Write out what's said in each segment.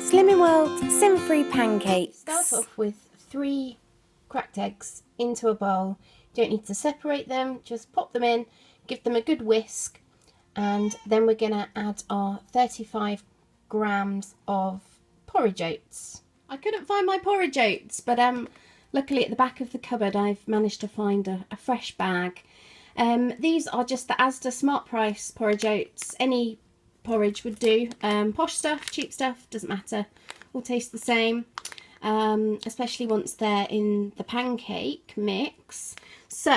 Slimming World sin-free pancakes. Start off with 3 cracked eggs into a bowl. You don't need to separate them, just pop them in, give them a good whisk, and then we're going to add our 35 grams of porridge oats. I couldn't find my porridge oats, but luckily at the back of the cupboard I've managed to find a fresh bag. These are just the Asda Smart Price porridge oats. Any porridge would do. Posh stuff, cheap stuff, doesn't matter, all taste the same, especially once they're in the pancake mix. So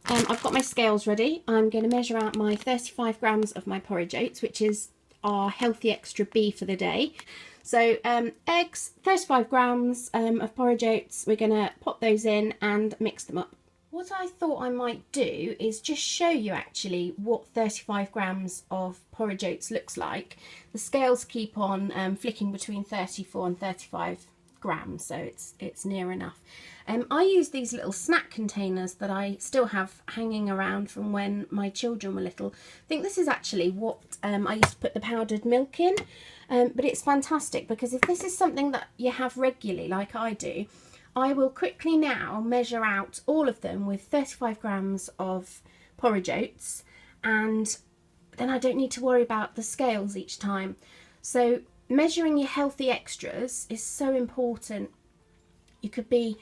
I've got my scales ready. I'm going to measure out my 35 grams of my porridge oats, which is our healthy extra B for the day. So eggs, 35 grams of porridge oats, we're going to pop those in and mix them up. What I thought I might do is just show you actually what 35 grams of porridge oats looks like. The scales keep on flicking between 34 and 35 grams, so it's near enough. I use these little snack containers that I still have hanging around from when my children were little. I think this is actually what I used to put the powdered milk in, but it's fantastic because if this is something that you have regularly like I do, I will quickly now measure out all of them with 35 grams of porridge oats, and then I don't need to worry about the scales each time. So measuring your healthy extras is so important. You could be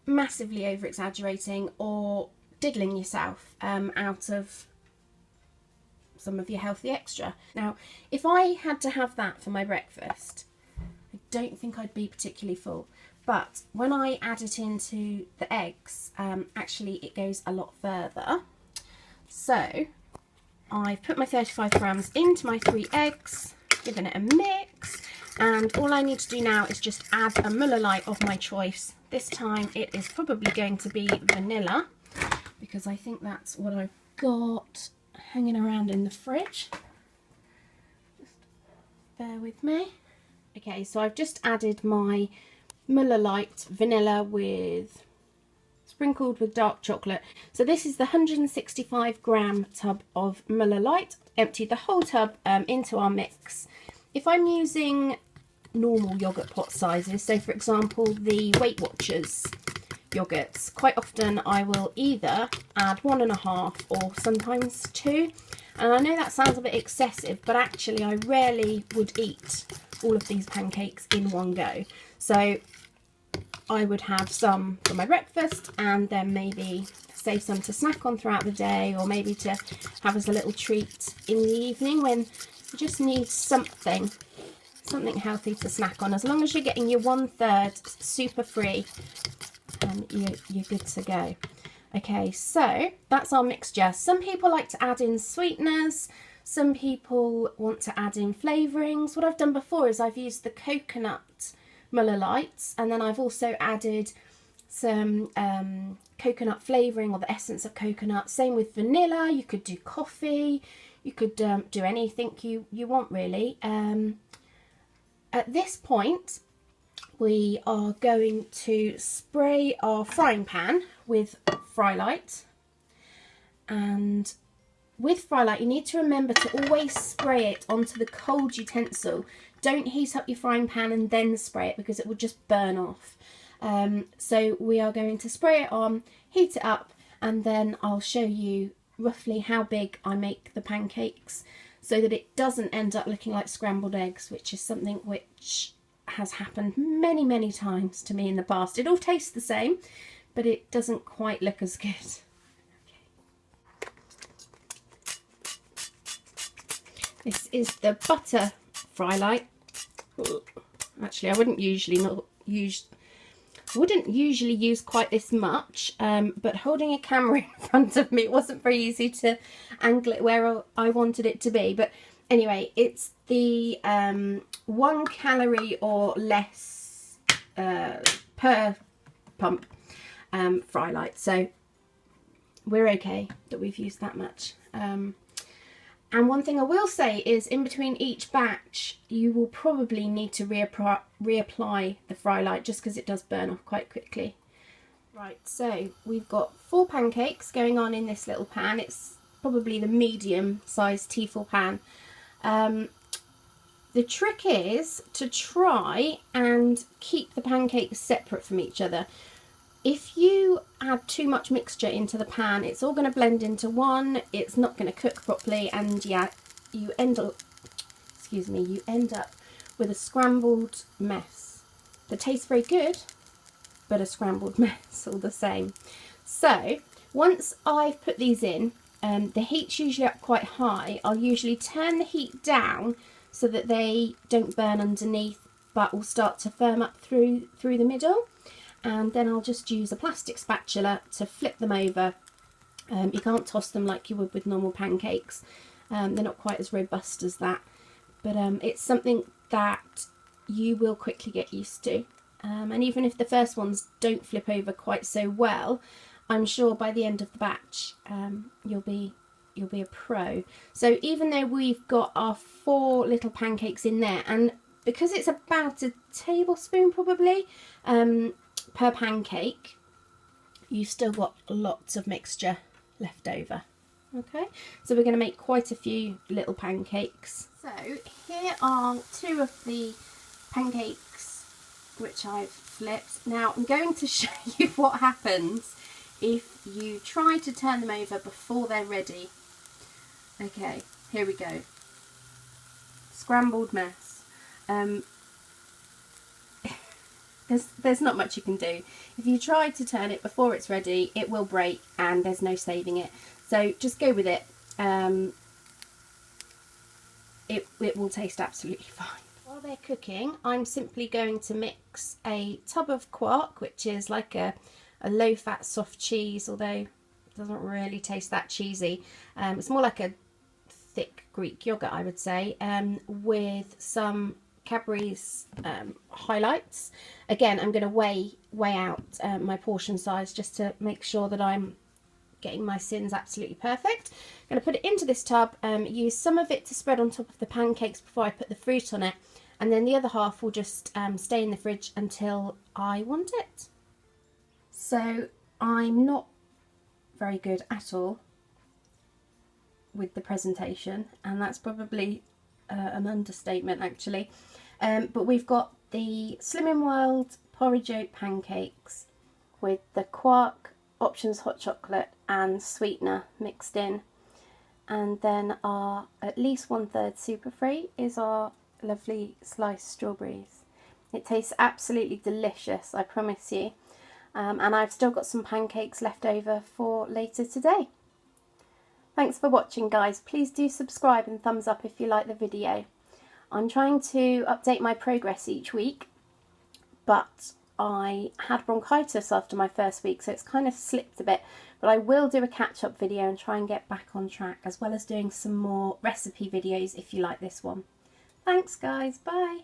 massively over exaggerating or diddling yourself out of some of your healthy extra. Now, if I had to have that for my breakfast, I don't think I'd be particularly full. But when I add it into the eggs, actually it goes a lot further. So I've put my 35 grams into my 3 eggs, given it a mix, and all I need to do now is just add a Muller Lite of my choice. This time it is probably going to be vanilla, because I think that's what I've got hanging around in the fridge. Just bear with me. Okay, so I've just added my Muller Lite vanilla sprinkled with dark chocolate. So this is the 165 gram tub of Muller Lite. Emptied the whole tub into our mix. If I'm using normal yoghurt pot sizes, so for example the Weight Watchers yogurts, quite often I will either add 1.5 or sometimes 2. And I know that sounds a bit excessive, but actually I rarely would eat all of these pancakes in one go. So I would have some for my breakfast and then maybe save some to snack on throughout the day, or maybe to have as a little treat in the evening when you just need something healthy to snack on. As long as you're getting your 1/3 super free, you're good to go. Okay, so that's our mixture. Some people like to add in sweeteners, some people want to add in flavourings. What I've done before is I've used the coconut Muller Lights, and then I've also added some coconut flavouring, or the essence of coconut. Same with vanilla. You could do coffee, you could do anything you want really. At this point we are going to spray our frying pan with Frylight, and with Frylight you need to remember to always spray it onto the cold utensil. Don't heat up your frying pan and then spray it, because it will just burn off. So we are going to spray it on, heat it up, and then I'll show you roughly how big I make the pancakes so that it doesn't end up looking like scrambled eggs, which is something which has happened many times to me in the past. It all tastes the same, but it doesn't quite look as good. This is the butter Frylight. Actually, I wouldn't usually use quite this much, but holding a camera in front of me, it wasn't very easy to angle it where I wanted it to be. But anyway, it's the 1 calorie or less per pump Frylight, so we're okay that we've used that much. And one thing I will say is, in between each batch you will probably need to reapply the Frylight, just because it does burn off quite quickly. Right, so we've got 4 pancakes going on in this little pan. It's probably the medium sized teafel pan. The trick is to try and keep the pancakes separate from each other. If you add too much mixture into the pan, it's all going to blend into one, it's not going to cook properly, and yeah, you end up with a scrambled mess that tastes very good, but a scrambled mess all the same. So once I've put these in, the heat's usually up quite high. I'll usually turn the heat down so that they don't burn underneath, but will start to firm up through the middle. And then I'll just use a plastic spatula to flip them over. You can't toss them like you would with normal pancakes. They're not quite as robust as that, but it's something that you will quickly get used to. And even if the first ones don't flip over quite so well, I'm sure by the end of the batch you'll be a pro. So even though we've got our 4 little pancakes in there, and because it's about a tablespoon probably per pancake, you've still got lots of mixture left over. Okay, so we're going to make quite a few little pancakes. So here are 2 of the pancakes which I've flipped. Now I'm going to show you what happens if you try to turn them over before they're ready. Okay, here we go. Scrambled mess. There's not much you can do. If you try to turn it before it's ready, it will break and there's no saving it. So just go with it. It will taste absolutely fine. While they're cooking, I'm simply going to mix a tub of quark, which is like a low-fat soft cheese, although it doesn't really taste that cheesy. It's more like a thick Greek yogurt, I would say, with some Cadbury's highlights. Again, I'm going to weigh out my portion size just to make sure that I'm getting my syns absolutely perfect. I'm going to put it into this tub, use some of it to spread on top of the pancakes before I put the fruit on it, and then the other half will just stay in the fridge until I want it. So I'm not very good at all with the presentation, and that's probably an understatement actually, but we've got the Slimmingworld porridge oat pancakes with the quark, options hot chocolate and sweetener mixed in, and then our at least 1/3 super free is our lovely sliced strawberries. It tastes absolutely delicious, I promise you, and I've still got some pancakes left over for later today. Thanks for watching, guys. Please do subscribe and thumbs up if you like the video. I'm trying to update my progress each week, but I had bronchitis after my first week, so it's kind of slipped a bit, but I will do a catch-up video and try and get back on track, as well as doing some more recipe videos if you like this one. Thanks, guys. Bye.